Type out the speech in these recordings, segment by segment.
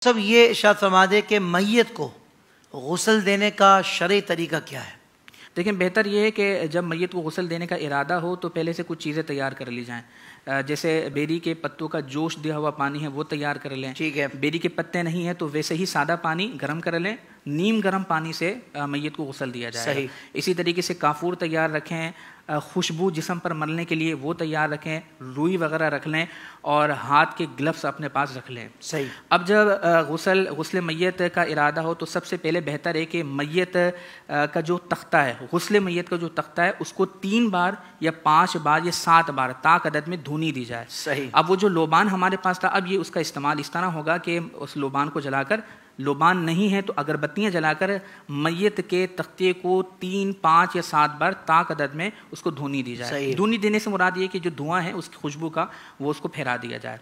सब ये इरशाद फरमा दे कि मैयत को गुस्ल देने का शरई तरीका क्या है? लेकिन बेहतर ये है कि जब मैयत को गुस्ल देने का इरादा हो तो पहले से कुछ चीज़ें तैयार कर ली जाएं। जैसे बेरी के पत्तों का जोश दिया हुआ पानी है वो तैयार कर लें। ठीक है। बेरी के पत्ते नहीं है तो वैसे ही सादा पानी गर्म कर लें। नीम गर्म पानी से मैयत को गुस्ल दिया जाए। सही। इसी तरीके से काफूर तैयार रखें, खुशबू जिस्म पर मलने के लिए वो तैयार रखें, रुई वगैरह रख लें और हाथ के ग्लव्स अपने पास रख लें। सही। अब जब गुस्ल मैयत का इरादा हो तो सबसे पहले बेहतर है कि मैयत का जो तख्ता है, गुस्ल मैयत का जो तख्ता है उसको 3 बार या 5 बार या 7 बार ताक अदद में धुनी दी जाए। सही। अब वो जो लोबान हमारे पास था, अब ये उसका इस्तेमाल इस तरह होगा कि उस लोबान को जलाकर, लोबान नहीं है तो अगरबत्तियाँ जलाकर मैयत के तख्ते को 3, 5 या 7 बार ताक अदद में उसको धुनी दी जाए। धुनी देने से मुराद ये कि जो धुआं है उसकी खुशबू का वो उसको फहरा दिया जाए।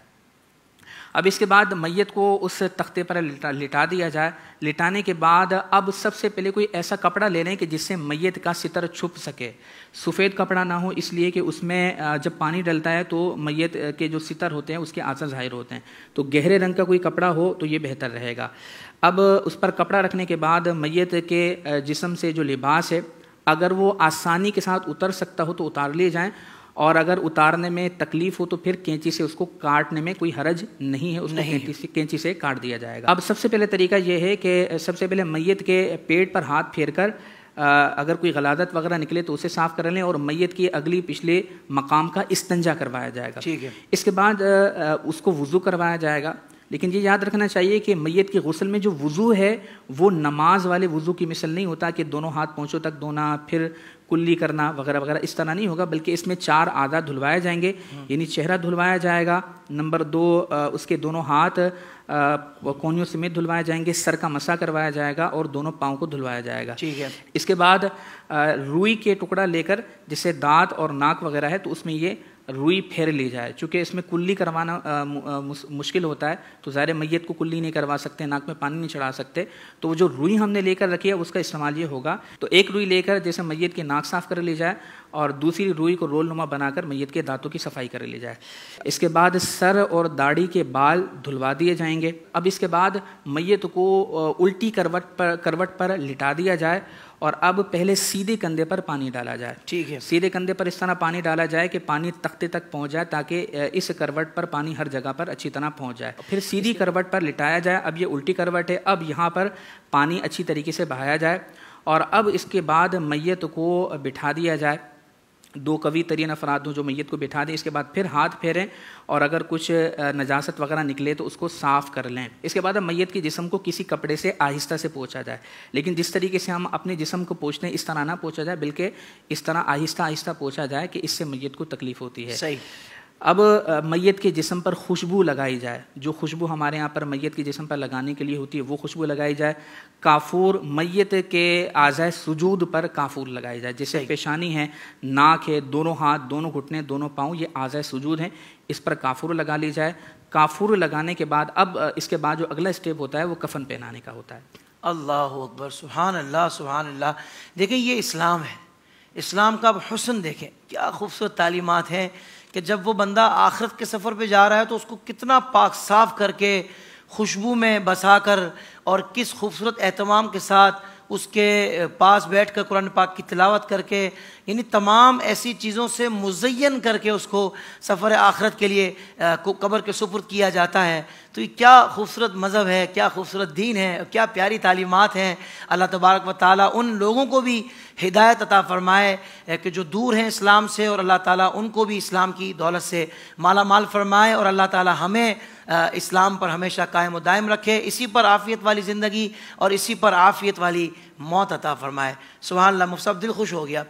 अब इसके बाद मैयत को उस तख्ते पर लिटा दिया जाए। लिटाने के बाद अब सबसे पहले कोई ऐसा कपड़ा ले लें कि जिससे मैयत का सितर छुप सके। सफ़ेद कपड़ा ना हो, इसलिए कि उसमें जब पानी डलता है तो मैयत के जो सितर होते हैं उसके आंसर ज़ाहिर होते हैं, तो गहरे रंग का कोई कपड़ा हो तो ये बेहतर रहेगा। अब उस पर कपड़ा रखने के बाद मैयत के जिस्म से जो लिबास है अगर वो आसानी के साथ उतर सकता हो तो उतार लिए जाएँ, और अगर उतारने में तकलीफ हो तो फिर कैंची से उसको काटने में कोई हरज नहीं है, उसको कैंची से काट दिया जाएगा। अब सबसे पहले तरीका यह है कि सबसे पहले मैयत के पेट पर हाथ फेर कर अगर कोई गलादत वगैरह निकले तो उसे साफ़ कर लें और मैयत की अगली पिछले मकाम का इस्तंजा करवाया जाएगा। ठीक है। इसके बाद उसको वुज़ू करवाया जाएगा। लेकिन ये याद रखना चाहिए कि मैयत की गुस्ल में जो वुज़ू है वो नमाज वाले वुज़ू की मिसल नहीं होता कि दोनों हाथ पोंछों तक धोना फिर कुल्ली करना वगैरह वगैरह, इस तरह नहीं होगा, बल्कि इसमें 4 आधा धुलवाए जाएंगे। यानी चेहरा धुलवाया जाएगा, नंबर 2 उसके दोनों हाथ कोहनियों समेत धुलवाए जाएंगे, सर का मसा करवाया जाएगा और दोनों पाँव को धुलवाया जाएगा। ठीक है। इसके बाद रुई के टुकड़ा लेकर जिससे दांत और नाक वगैरह है तो उसमें ये रुई फेर ली जाए। चूँकि इसमें कुल्ली करवाना मुश्किल होता है तो ज़ाहिर मैयत को कुल्ली नहीं करवा सकते, नाक में पानी नहीं चढ़ा सकते, तो वो जो रुई हमने लेकर रखी है उसका इस्तेमाल ये होगा। तो एक रुई लेकर जैसे मैयत की नाक साफ़ कर ली जाए और दूसरी रुई को रोल नुमा बनाकर मैयत के दांतों की सफाई कर ली जाए। इसके बाद सर और दाढ़ी के बाल धुलवा दिए जाएंगे। अब इसके बाद मैयत को उल्टी करवट पर लिटा दिया जाए और अब पहले सीधे कंधे पर पानी डाला जाए। ठीक है। सीधे कंधे पर इस तरह पानी डाला जाए कि पानी तख्ते तक पहुंच जाए ताकि इस करवट पर पानी हर जगह पर अच्छी तरह पहुंच जाए। फिर सीधी करवट पर लिटाया जाए। अब ये उल्टी करवट है, अब यहाँ पर पानी अच्छी तरीके से बहाया जाए और अब इसके बाद मैयत को बिठा दिया जाए। 2 कवी तरीन अफराद हों जो मैयत को बिठा दें। इसके बाद फिर हाथ फेरें और अगर कुछ नजासत वगैरह निकले तो उसको साफ़ कर लें। इसके बाद मैयत के जिस्म को किसी कपड़े से आहिस्ता से पोंछा जाए। लेकिन जिस तरीके से हम अपने जिस्म को पोंछते हैं इस तरह ना पोंछा जाए, बल्कि इस तरह आहिस्ता आहिस्ता पोंछा जाए कि इससे मैयत को तकलीफ़ होती है। सही। अब मैयत के जिस्म पर खुशबू लगाई जाए। जो खुशबू हमारे यहाँ पर मैयत के जिस्म पर लगाने के लिए होती है वो खुशबू लगाई जाए। काफूर मैयत के आज़ाए सुजूद पर काफूर लगाई जाए। जैसे पेशानी है, नाक है, दोनों हाथ, दोनों घुटने, दोनों पाँव, ये आज़ाए सुजूद हैं, इस पर काफूर लगा ली जाए। काफूर लगाने के बाद अब इसके बाद जो अगला स्टेप होता है वो कफन पहनाने का होता है। अल्लाहु अकबर, सुभान अल्लाह, सुभान अल्लाह। देखें ये इस्लाम है, इस्लाम का अब हुस्न देखें, क्या खूबसूरत तालीमात हैं कि जब वो बंदा आखिरत के सफ़र पे जा रहा है तो उसको कितना पाक साफ करके खुशबू में बसा कर और किस खूबसूरत एहतमाम के साथ उसके पास बैठ कर कुरान पाक की तिलावत करके, यानी तमाम ऐसी चीज़ों से मुज़य्यन करके उसको सफ़र आखिरत के लिए कब्र के सुपुर्द किया जाता है। तो ये क्या खूबसूरत मज़हब है, क्या खूबसूरत दीन है, क्या प्यारी तालीमात हैं। अल्लाह तबारक व ताला उन लोगों को भी हिदायत अता फ़रमाए कि जो दूर हैं इस्लाम से, और अल्लाह ताला उनको भी इस्लाम की दौलत से माला माल फ़रमाए, और अल्लाह ताला हमें इस्लाम पर हमेशा कायम व दायम रखे, इसी पर आफ़ियत वाली ज़िंदगी और इसी पर आफ़ियत वाली मौत अता फ़रमाए। सुभान अल्लाह, मुफ्ती साहब दिल खुश हो गया।